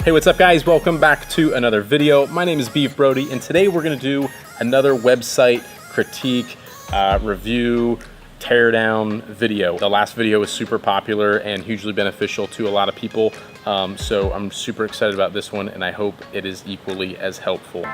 Hey, what's up guys? Welcome back to another video. My name is Beav Brodie, and today we're gonna do another website critique, review, teardown video. The last video was super popular and hugely beneficial to a lot of people. So I'm super excited about this one, and I hope it is equally as helpful.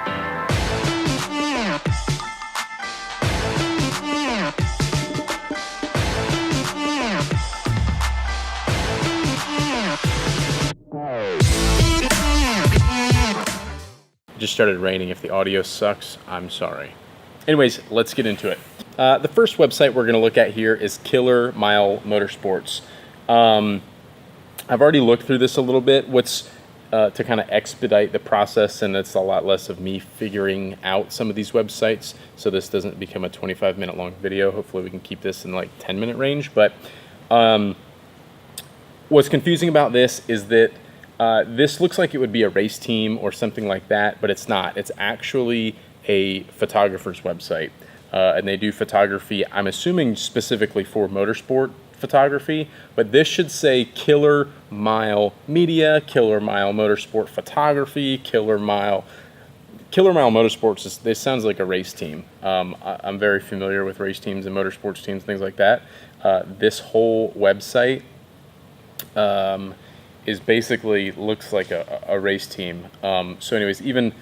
It just started raining. If the audio sucks, I'm sorry. Anyways, let's get into it. The first website we're going to look at here is Killer Mile Motorsports. I've already looked through this a little bit. What's to kind of expedite the process, and it's a lot less of me figuring out some of these websites, so this doesn't become a 25-minute long video. Hopefully we can keep this in like 10-minute range. But what's confusing about this is that this looks like it would be a race team or something like that, but it's not. It's actually a photographer's website, and they do photography, I'm assuming specifically for motorsport photography, but this should say Killer Mile Media, Killer Mile Motorsport Photography, Killer Mile Motorsports. This sounds like a race team. I'm very familiar with race teams and motorsports teams, things like that. This whole website is basically looks like a race team. So anyways, even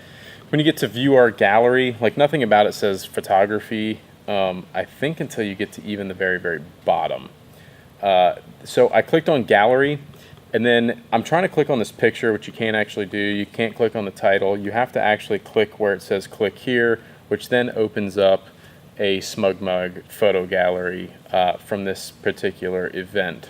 when you get to view our gallery, like nothing about it says photography, I think, until you get to even the very, very bottom. So I clicked on gallery, and then I'm trying to click on this picture, which you can't actually do. You can't click on the title. You have to actually click where it says click here, which then opens up a Smug Mug photo gallery from this particular event,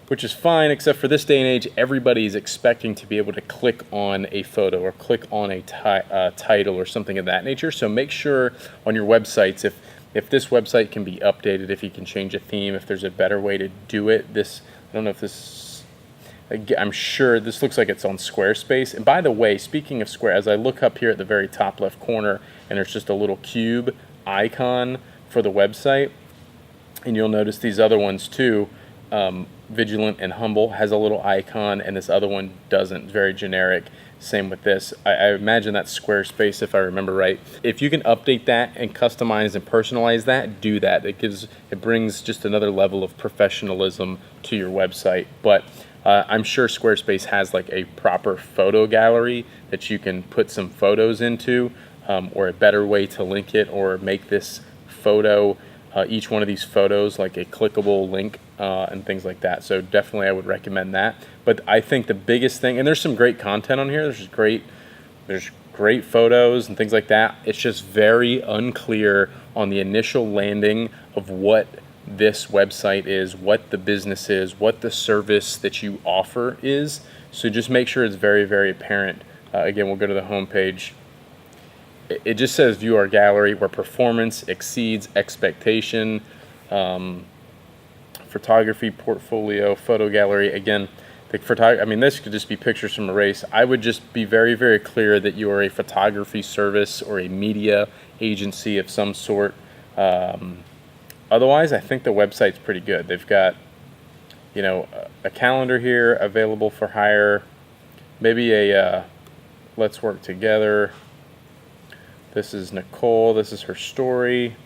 which is fine, except for this day and age, everybody is expecting to be able to click on a photo or click on a title or something of that nature. So make sure on your websites, if this website can be updated, if you can change a theme, if there's a better way to do it. I don't know if this, I'm sure this looks like it's on Squarespace. And by the way, speaking of Square, as I look up here at the very top left corner, and there's just a little cube icon for the website, and you'll notice these other ones too. Vigilant and Humble has a little icon, and this other one doesn't. Very generic. Same with this. I imagine that's Squarespace, if I remember right. If you can update that and customize and personalize that, do that. It brings just another level of professionalism to your website. But I'm sure Squarespace has like a proper photo gallery that you can put some photos into, or a better way to link it, or make this photo, each one of these photos, like a clickable link, and things like that. So definitely I would recommend that. But I think the biggest thing, and there's some great content on here, there's great photos and things like that. It's just very unclear on the initial landing of what this website is, what the business is, what the service that you offer is. So just make sure it's very, very apparent. Again, we'll go to the home page. It just says view our gallery where performance exceeds expectation. Photography portfolio, photo gallery. Again, this could just be pictures from a race. I would just be very, very clear that you are a photography service or a media agency of some sort. Otherwise, I think the website's pretty good. They've got, a calendar here available for hire, maybe a let's work together. This is Nicole. This is her story.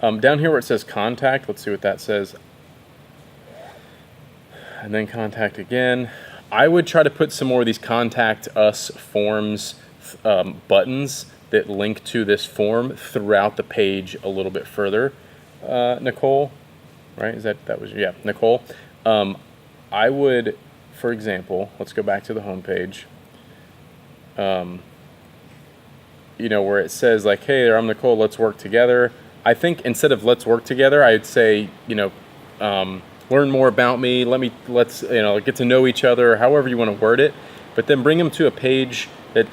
Down here where it says contact, let's see what that says. And then contact again. I would try to put some more of these contact us forms buttons that link to this form throughout the page a little bit further. Nicole, right? Yeah, Nicole. I would, for example, let's go back to the home page. Where it says like, hey there, I'm Nicole, let's work together. I think instead of let's work together, I'd say, learn more about me. Let's get to know each other, however you want to word it. But then bring them to a page that,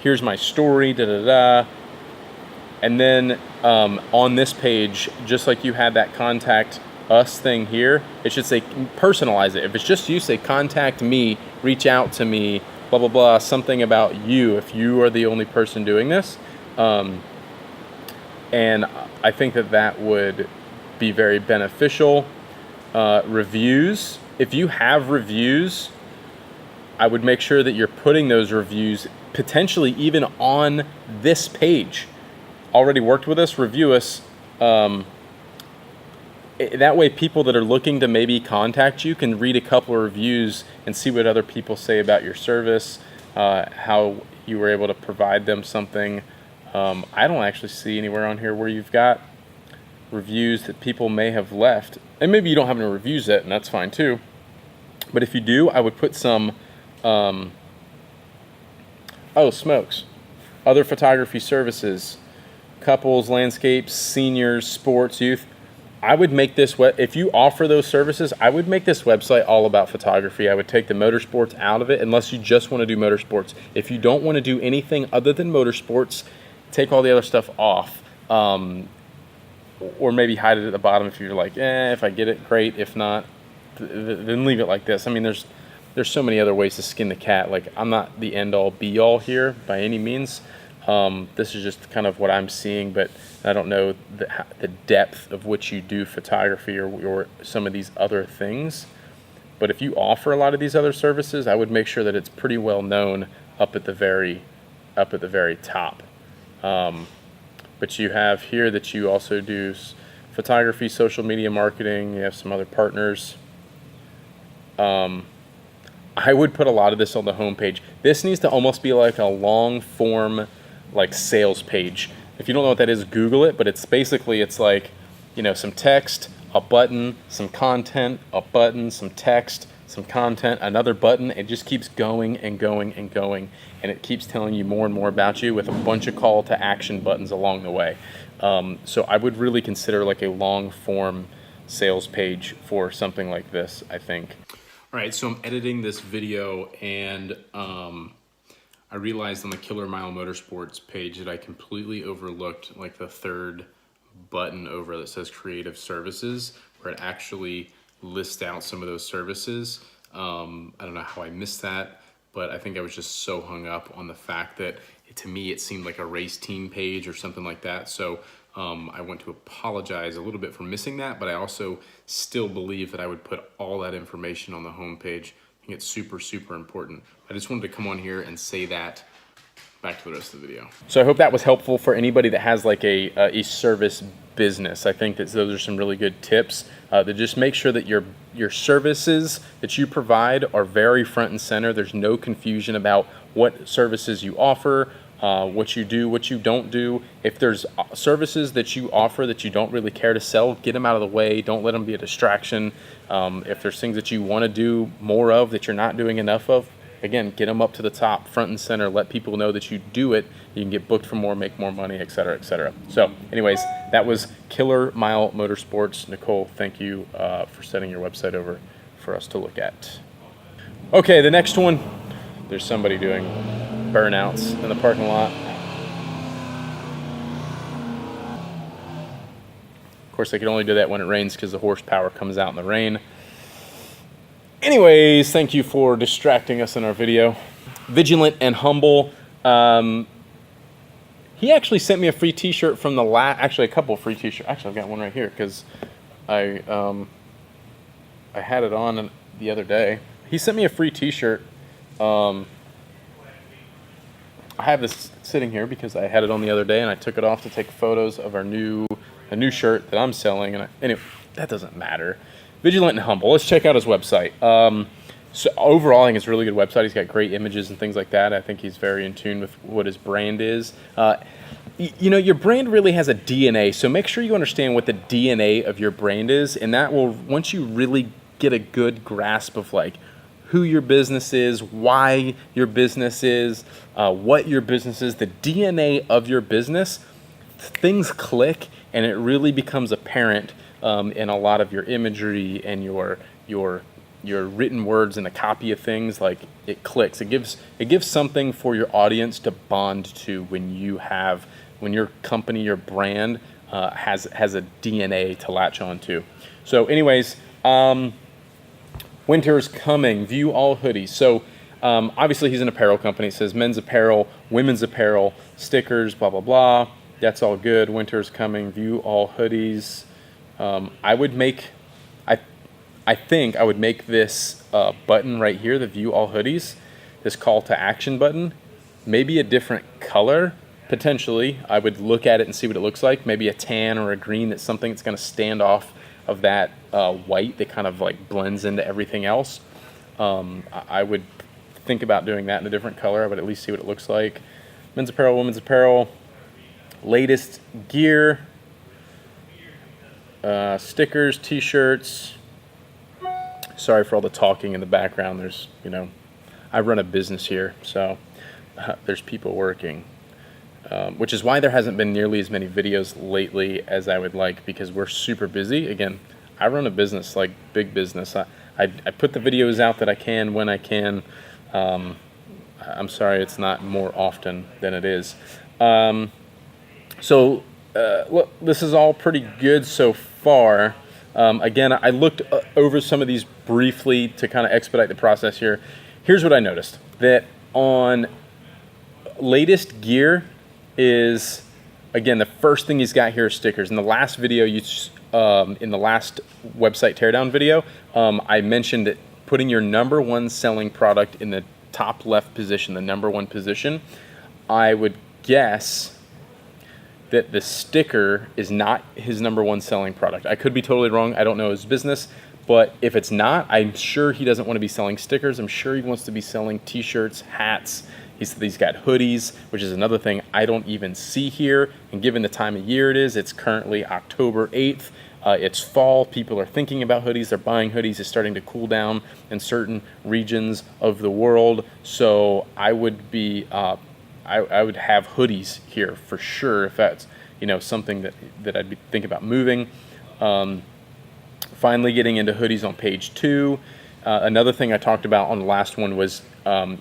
here's my story, And then on this page, just like you had that contact us thing here, it should say personalize it. If it's just you, say contact me, reach out to me, blah, blah, blah, something about you if you are the only person doing this. And I think that would be very beneficial. Reviews, if you have reviews, I would make sure that you're putting those reviews potentially even on this page. Already worked with us, review us. That way people that are looking to maybe contact you can read a couple of reviews and see what other people say about your service, how you were able to provide them something. I don't actually see anywhere on here where you've got reviews that people may have left. And maybe you don't have any reviews yet, and that's fine too. But if you do, I would put some, oh smokes, other photography services, couples, landscapes, seniors, sports, youth. I would make this, if you offer those services, I would make this website all about photography. I would take the motorsports out of it unless you just want to do motorsports. If you don't want to do anything other than motorsports, take all the other stuff off. Or maybe hide it at the bottom if you're like, if I get it, great. If not, then leave it like this. I mean, there's so many other ways to skin the cat. Like, I'm not the end-all, be-all here by any means. This is just kind of what I'm seeing, but I don't know the depth of which you do photography or some of these other things. But if you offer a lot of these other services, I would make sure that it's pretty well known up at the very top. But you have here that you also do photography, social media marketing. You have some other partners. I would put a lot of this on the homepage. This needs to almost be like a long form, like sales page. If you don't know what that is, Google it. But it's like, some text, a button, some content, a button, some text, some content, another button. It just keeps going and going and going, and it keeps telling you more and more about you with a bunch of call to action buttons along the way. So I would really consider like a long form sales page for something like this, I think. All right, so I'm editing this video, and I realized on the Killer Mile Motorsports page that I completely overlooked like the third button over that says Creative Services, where it actually lists out some of those services. I don't know how I missed that, but I think I was just so hung up on the fact that to me it seemed like a race team page or something like that. So I want to apologize a little bit for missing that, but I also still believe that I would put all that information on the homepage. I think it's super, super important. I just wanted to come on here and say that. Back to the rest of the video. So I hope that was helpful for anybody that has like a service business. I think that those are some really good tips to just make sure that your services that you provide are very front and center. There's no confusion about what services you offer, what you do, what you don't do. If there's services that you offer that you don't really care to sell, get them out of the way. Don't let them be a distraction. If there's things that you want to do more of that you're not doing enough of, again, get them up to the top, front and center. Let people know that you do it. You can get booked for more, make more money, et cetera, et cetera. So anyways, that was Killer Mile Motorsports. Nicole, thank you for sending your website over for us to look at. Okay, the next one, there's somebody doing burnouts in the parking lot. Of course, they can only do that when it rains because the horsepower comes out in the rain. Anyways, thank you for distracting us in our video. Vigilant and Humble. He actually sent me a free t-shirt from the actually a couple of free t-shirts. Actually, I've got one right here because I had it on the other day. He sent me a free t-shirt. I have this sitting here because I had it on the other day and I took it off to take photos of a new shirt that I'm selling. And anyway, that doesn't matter. Vigilant and Humble. Let's check out his website. So overall, I think it's a really good website. He's got great images and things like that. I think he's very in tune with what his brand is. Your brand really has a DNA, so make sure you understand what the DNA of your brand is, and that will, once you really get a good grasp of like who your business is, why your business is, what your business is, the DNA of your business, things click, and it really becomes apparent in a lot of your imagery and your written words and the copy of things. Like, it clicks. It gives something for your audience to bond to when your company, your brand has a DNA to latch onto. So anyways, winter's coming. View all hoodies. So obviously he's an apparel company. It says men's apparel, women's apparel, stickers, blah blah blah. That's all good. Winter's coming. View all hoodies. I I think I would make this button right here, the view all hoodies, this call to action button, maybe a different color, potentially. I would look at it and see what it looks like. Maybe a tan or a green, that's something that's going to stand off of that white that kind of like blends into everything else. I would think about doing that in a different color. I would at least see what it looks like. Men's apparel, women's apparel, latest gear, stickers, t-shirts. Sorry for all the talking in the background. There's, I run a business here, so there's people working, which is why there hasn't been nearly as many videos lately as I would like, because we're super busy. Again, I run a business, like big business. I put the videos out that I can when I can. I'm sorry it's not more often than it is. So look, this is all pretty good so far. Again, I looked over some of these briefly to kind of expedite the process here. Here's what I noticed, that on latest gear is, again, the first thing he's got here is stickers. In the last video, in the last website teardown video, I mentioned that putting your number one selling product in the top left position, the number one position. I would guess that the sticker is not his number one selling product. I could be totally wrong. I don't know his business, but if it's not, I'm sure he doesn't want to be selling stickers. I'm sure he wants to be selling t-shirts, hats. He's got hoodies, which is another thing I don't even see here. And given the time of year it is, it's currently October 8th. It's fall. People are thinking about hoodies. They're buying hoodies. It's starting to cool down in certain regions of the world. So I would be, I would have hoodies here for sure if that's, something that I'd think about moving. Finally getting into hoodies on page 2. Another thing I talked about on the last one was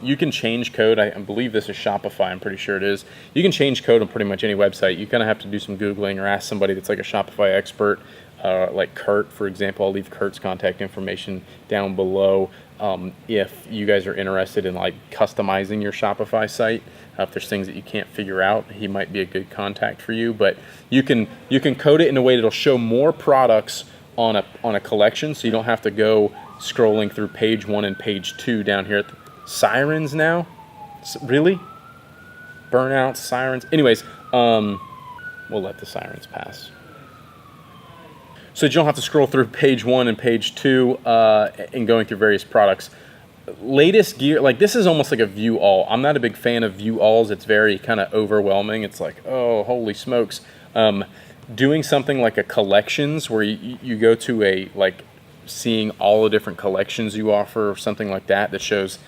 you can change code. I believe this is Shopify. I'm pretty sure it is. You can change code on pretty much any website. You kind of have to do some Googling or ask somebody that's like a Shopify expert, like Kurt, for example. I'll leave Kurt's contact information down below if you guys are interested in like customizing your Shopify site. If there's things that you can't figure out, he might be a good contact for you. But you can code it in a way that'll show more products on a collection, so you don't have to go scrolling through page 1 and page 2 down here. Sirens now? Really? Burnouts, sirens. Anyways, we'll let the sirens pass. So you don't have to scroll through page 1 and page 2 and going through various products. Latest gear, like this is almost like a view all. I'm not a big fan of view alls. It's very kind of overwhelming. It's like, oh, holy smokes. Doing something like a collections where you go to a, like, seeing all the different collections you offer or something like that shows,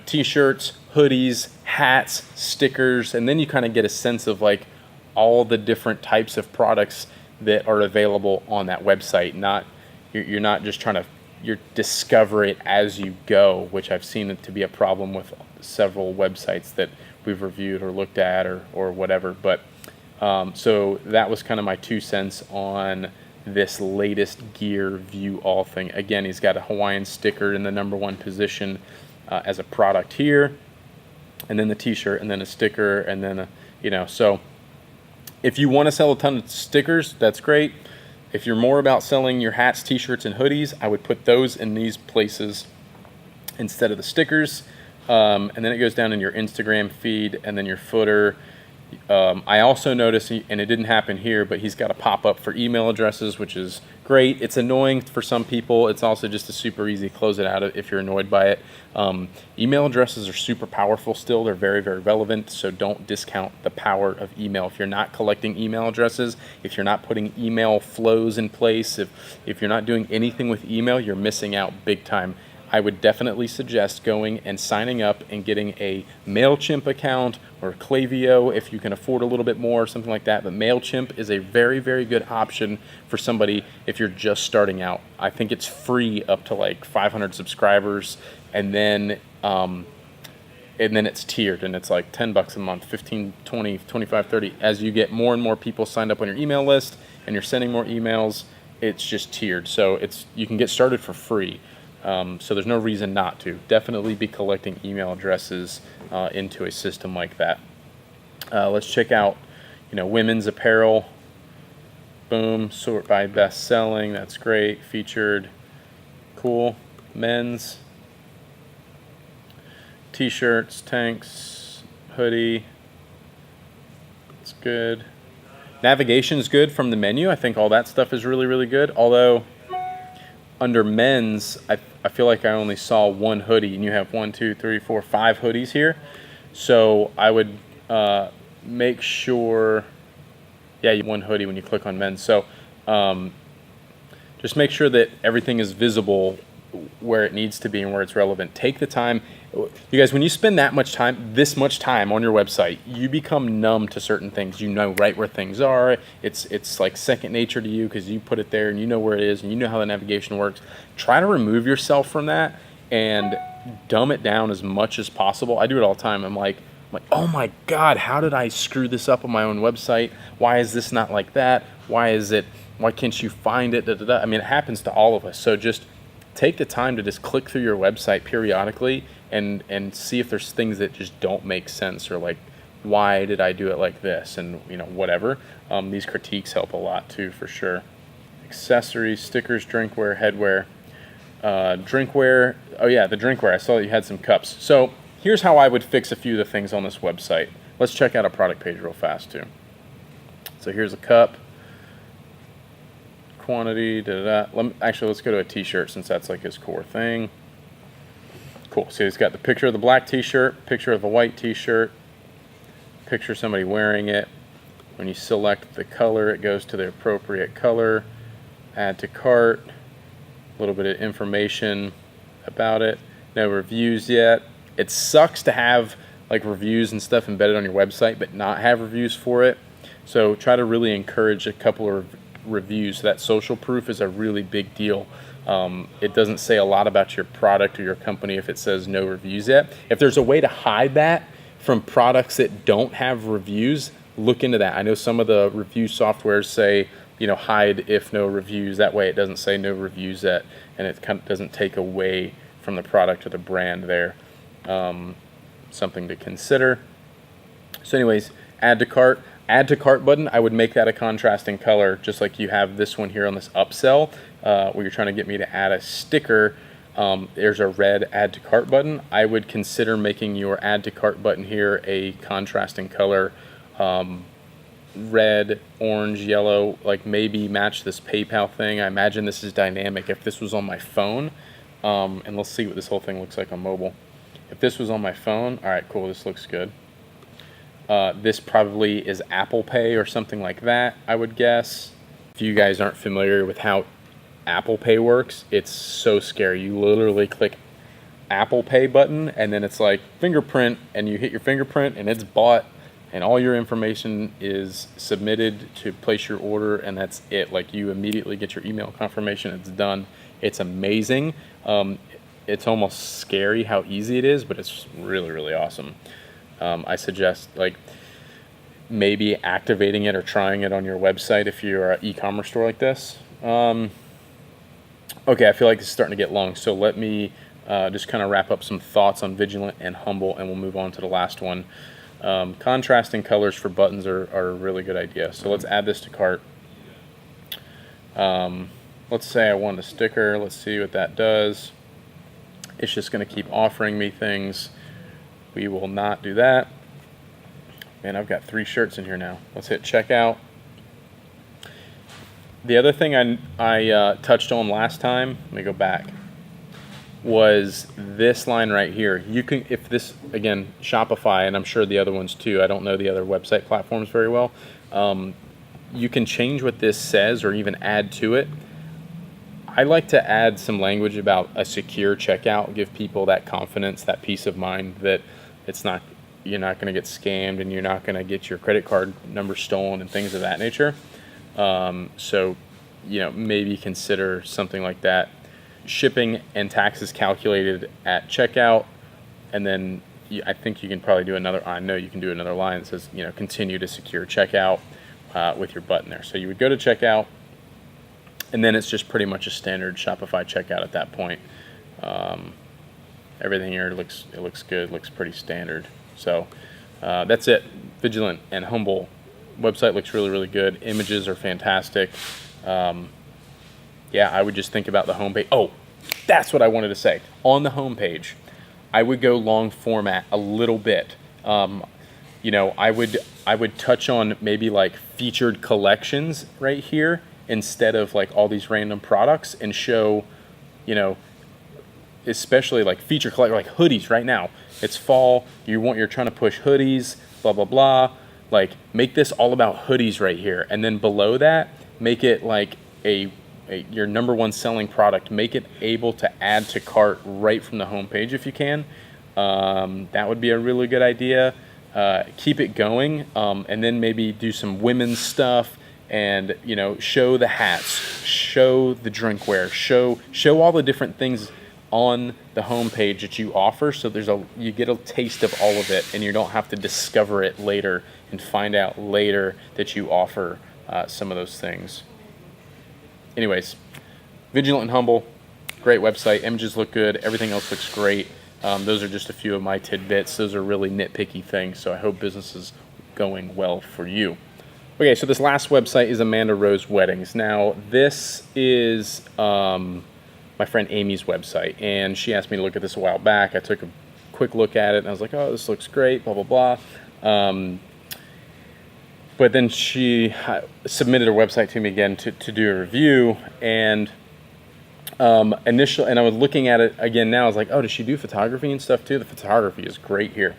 t-shirts, hoodies, hats, stickers, and then you kind of get a sense of like all the different types of products that are available on that website. You're not just trying to, you discover it as you go, which I've seen it to be a problem with several websites that we've reviewed or looked at or whatever. But so that was kind of my 2 cents on this latest gear view all thing. Again, he's got a Hawaiian sticker in the number 1 position as a product here, and then the t-shirt, and then a sticker, and then so if you want to sell a ton of stickers, that's great. If you're more about selling your hats, t-shirts, and hoodies, I would put those in these places instead of the stickers. And then it goes down in your Instagram feed and then your footer. I also noticed, and it didn't happen here, but he's got a pop-up for email addresses, which is great. It's annoying for some people. It's also just a super easy close it out if you're annoyed by it. Email addresses are super powerful still. They're very, very relevant, so don't discount the power of email. If you're not collecting email addresses, if you're not putting email flows in place, if you're not doing anything with email, you're missing out big time. I would definitely suggest going and signing up and getting a MailChimp account or Klaviyo if you can afford a little bit more or something like that. But MailChimp is a very, very good option for somebody if you're just starting out. I think it's free up to like 500 subscribers, and then it's tiered, and it's like $10 a month, 15, 20, 25, 30. As you get more and more people signed up on your email list and you're sending more emails, it's just tiered. So you can get started for free. So there's no reason not to. Definitely be collecting email addresses into a system like that. Let's check out, women's apparel. Boom. Sort by best selling. That's great. Featured. Cool. Men's. T-shirts, tanks, hoodie. It's good. Navigation's good from the menu. I think all that stuff is really, really good. Although under men's, I feel like I only saw one hoodie, and you have 1, 2, 3, 4, 5 hoodies here. So I would make sure, yeah, you have one hoodie when you click on men's. So just make sure that everything is visible where it needs to be and where it's relevant. Take the time. You guys, when you spend this much time on your website, you become numb to certain things. You know right where things are. It's like second nature to you because you put it there and you know where it is and you know how the navigation works. Try to remove yourself from that and dumb it down as much as possible. I do it all the time. I'm like, oh my God, how did I screw this up on my own website? Why is this not like that? Why can't you find it? I mean, it happens to all of us. So just take the time to just click through your website periodically and see if there's things that just don't make sense, or like, why did I do it like this, and whatever. These critiques help a lot too, for sure. Accessories, stickers, drinkware, headwear. Drinkware, oh yeah, the drinkware. I saw that you had some cups. So here's how I would fix a few of the things on this website. Let's check out a product page real fast too. So here's a cup. Quantity, Actually, let's go to a t-shirt since that's like his core thing. Cool. So he's got the picture of the black t-shirt, picture of the white t-shirt, picture of somebody wearing it. When you select the color, it goes to the appropriate color. Add to cart. A little bit of information about it. No reviews yet. It sucks to have like reviews and stuff embedded on your website but not have reviews for it. So try to really encourage a couple of reviews. That social proof is a really big deal. It doesn't say a lot about your product or your company if it says no reviews yet. If there's a way to hide that from products that don't have reviews, look into that. I know some of the review softwares say, hide if no reviews. That way it doesn't say no reviews yet, and it kind of doesn't take away from the product or the brand there. Something to consider. So anyways, add to cart. Add to cart button, I would make that a contrasting color, just like you have this one here on this upsell, where you're trying to get me to add a sticker. There's a red add to cart button. I would consider making your add to cart button here a contrasting color, red, orange, yellow, like maybe match this PayPal thing. I imagine this is dynamic. If this was on my phone, and let's see what this whole thing looks like on mobile. If this was on my phone, all right, cool, this looks good. This probably is Apple Pay or something like that, I would guess. If you guys aren't familiar with how Apple Pay works, it's so scary. You literally click Apple Pay button and then it's like fingerprint, and you hit your fingerprint and it's bought and all your information is submitted to place your order, and that's it. Like, you immediately get your email confirmation, it's done. It's amazing. It's almost scary how easy it is, but it's really, really awesome. I suggest like maybe activating it or trying it on your website if you're an e-commerce store like this. Okay, I feel like this is starting to get long, so let me just kind of wrap up some thoughts on Vigilant and Humble, and we'll move on to the last one. Contrasting colors for buttons are a really good idea. So let's add this to cart. Let's say I want a sticker. Let's see what that does. It's just going to keep offering me things. We will not do that. Man, I've got 3 shirts in here now. Let's hit checkout. The other thing I touched on last time, let me go back, was this line right here. You can, if this, again, Shopify, and I'm sure the other ones too, I don't know the other website platforms very well, you can change what this says or even add to it. I like to add some language about a secure checkout, give people that confidence, that peace of mind that you're not going to get scammed and you're not going to get your credit card number stolen and things of that nature. So, maybe consider something like that. Shipping and taxes calculated at checkout, and then I think you can probably do I know you can do another line that says, continue to secure checkout with your button there. So you would go to checkout, and then it's just pretty much a standard Shopify checkout at that point. Everything here looks good, looks pretty standard. So that's it. Vigilant and Humble Website looks really, really good. Images are fantastic. Yeah, I would just think about the homepage. Oh, that's what I wanted to say. On the homepage, I would go long format a little bit. You know, I would touch on maybe like featured collections right here instead of like all these random products, and show, you know, especially like feature collect like hoodies right now. It's fall. You're trying to push hoodies, blah blah blah. Like, make this all about hoodies right here, and then below that, make it like your number one selling product. Make it able to add to cart right from the homepage if you can. That would be a really good idea. Keep it going, and then maybe do some women's stuff, and, you know, show the hats, show the drinkware, show all the different things on the homepage that you offer, so you get a taste of all of it, and you don't have to discover it later and find out later that you offer some of those things. Anyways, Vigilant and Humble, great website. Images look good. Everything else looks great. Those are just a few of my tidbits. Those are really nitpicky things, so I hope business is going well for you. Okay, so this last website is Amanda Rose Weddings. Now, this is my friend Amy's website, and she asked me to look at this a while back. I took a quick look at it, and I was like, oh, this looks great, blah, blah, blah. But then she submitted her website to me again to do a review, and and I was looking at it again now. I was like, oh, does she do photography and stuff too? The photography is great here.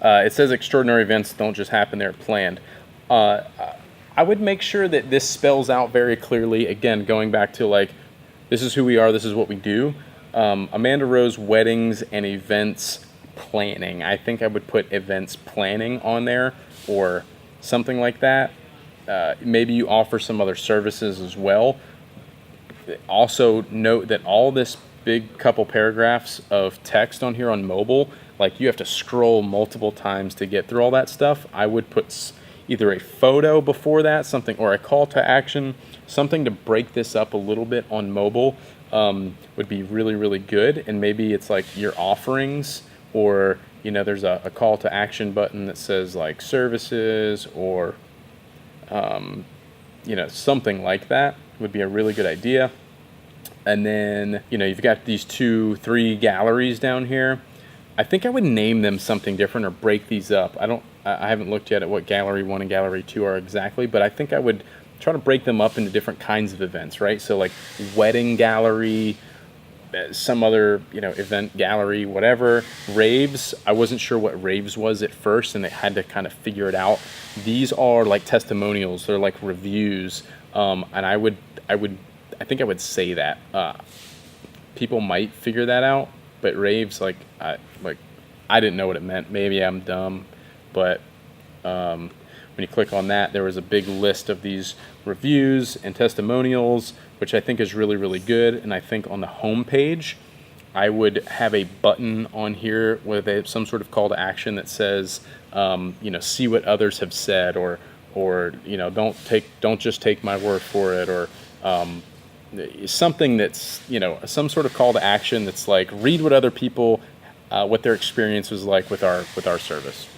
It says extraordinary events don't just happen, they're planned. I would make sure that this spells out very clearly, again, going back to like, this is who we are, this is what we do. Amanda Rose Weddings and Events Planning. I think I would put events planning on there, or something like that. Maybe you offer some other services as well. Also note that all this big couple paragraphs of text on here on mobile, like, you have to scroll multiple times to get through all that stuff. I would put either a photo before that, something, or a call to action, something to break this up a little bit on mobile would be really, really good. And maybe it's like your offerings, or, you know, there's a call to action button that says like services, or you know, something like that would be a really good idea. And then, you know, you've got these 2-3 galleries down here. I think I would name them something different, or break these up. I haven't looked yet at what Gallery 1 and Gallery 2 are exactly, but I think I would try to break them up into different kinds of events, right? So like wedding gallery, some other, you know, event gallery, whatever. Raves, I wasn't sure what raves was at first, and I had to kind of figure it out. These are like testimonials, they're like reviews, and I think I would say that. People might figure that out, but raves, I didn't know what it meant. Maybe I'm dumb, but when you click on that, there was a big list of these reviews and testimonials, which I think is really, really good. And I think on the home page, I would have a button on here with some sort of call to action that says, you know, see what others have said, or you know, don't just take my word for it, or something that's, you know, some sort of call to action that's like, read what other people, what their experience was like with our service.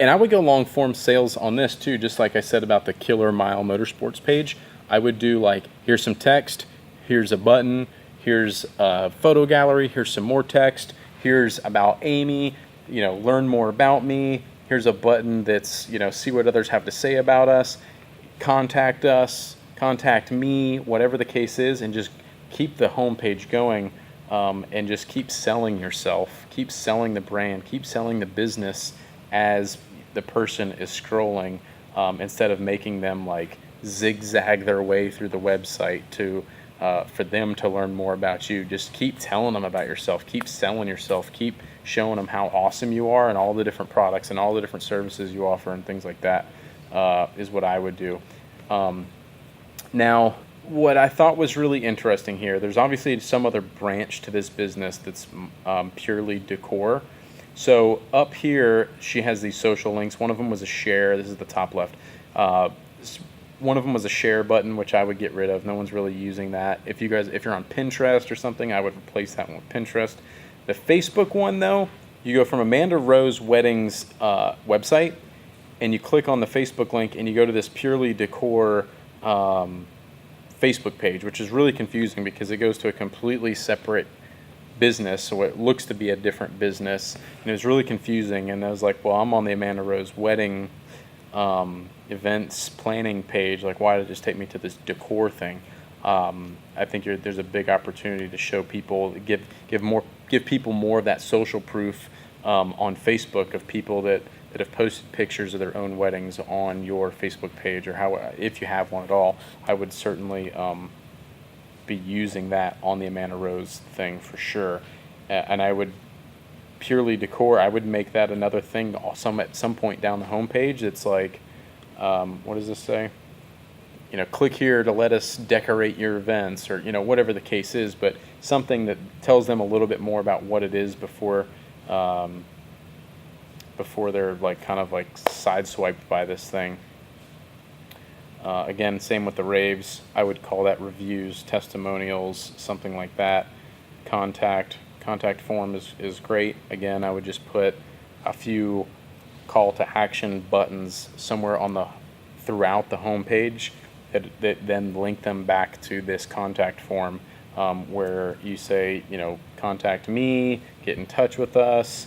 And I would go long form sales on this too, just like I said about the Killer Mile Motorsports page. I would do like, here's some text, here's a button, here's a photo gallery, here's some more text, here's about Amy, you know, learn more about me, here's a button that's, you know, see what others have to say about us, contact us, contact me, whatever the case is, and just keep the homepage going, and just keep selling yourself, keep selling the brand, keep selling the business as the person is scrolling, instead of making them like zigzag their way through the website to for them to learn more about you. Just keep telling them about yourself, keep selling yourself, keep showing them how awesome you are, and all the different products and all the different services you offer and things like that, is what I would do. Now, what I thought was really interesting here, there's obviously some other branch to this business that's purely decor. So up here, she has these social links. One of them was a share. This is the top left. One of them was a share button, which I would get rid of. No one's really using that. If you're on Pinterest or something, I would replace that one with Pinterest. The Facebook one, though, you go from Amanda Rose Weddings website, and you click on the Facebook link and you go to this Purely Decor Facebook page, which is really confusing because it goes to a completely separate business, so it looks to be a different business, and it was really confusing. And I was like, well, I'm on the Amanda Rose wedding events planning page, like why did it just take me to this decor thing? I think there's a big opportunity to show people, give people more of that social proof on Facebook of people that have posted pictures of their own weddings on your Facebook page, or how, if you have one at all. I would certainly be using that on the Amanda Rose thing for sure. And I would Purely Decor, I would make that another thing at some point down the homepage. It's like, what does this say? You know, click here to let us decorate your events, or, you know, whatever the case is, but something that tells them a little bit more about what it is before they're like kind of like sideswiped by this thing. Again, same with the raves. I would call that reviews, testimonials, something like that. Contact form is great. Again, I would just put a few call to action buttons somewhere throughout the homepage that then link them back to this contact form, where you say, you know, contact me, get in touch with us,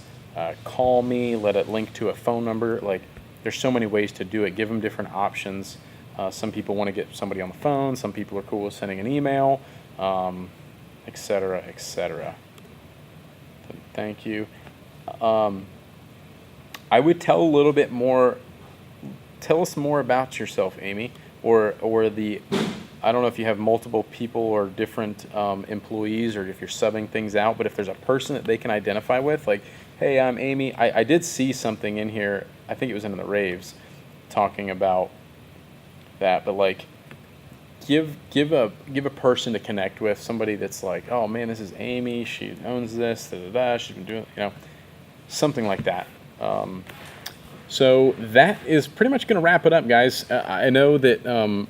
call me, let it link to a phone number. Like, there's so many ways to do it. Give them different options. Some people want to get somebody on the phone. Some people are cool with sending an email, etc., etc. Thank you. I would tell a little bit more. Tell us more about yourself, Amy, or I don't know if you have multiple people or different employees, or if you're subbing things out, but if there's a person that they can identify with, like, hey, I'm Amy. I did see something in here, I think it was in the raves, talking about that, but like, give a person to connect with, somebody that's like, oh man, this is Amy, she owns this, she's been doing, you know, something like that. So that is pretty much going to wrap it up, guys. I know that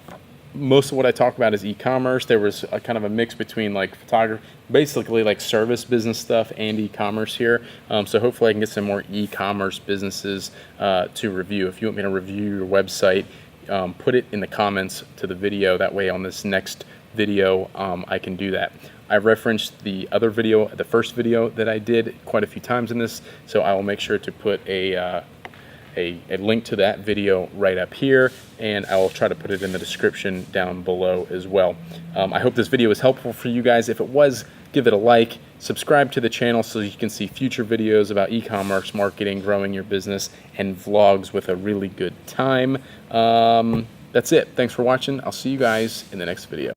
most of what I talk about is e-commerce. There was a kind of a mix between like photography, basically like service business stuff, and e-commerce here. So hopefully I can get some more e-commerce businesses to review. If you want me to review your website, put it in the comments to the video. That way on this next video, I can do that. I referenced the other video, the first video that I did quite a few times in this, so I will make sure to put a link to that video right up here, and I will try to put it in the description down below as well. I hope this video was helpful for you guys. If it was, give it a like, subscribe to the channel so you can see future videos about e-commerce marketing, growing your business, and vlogs with a really good time. That's it. Thanks for watching. I'll see you guys in the next video.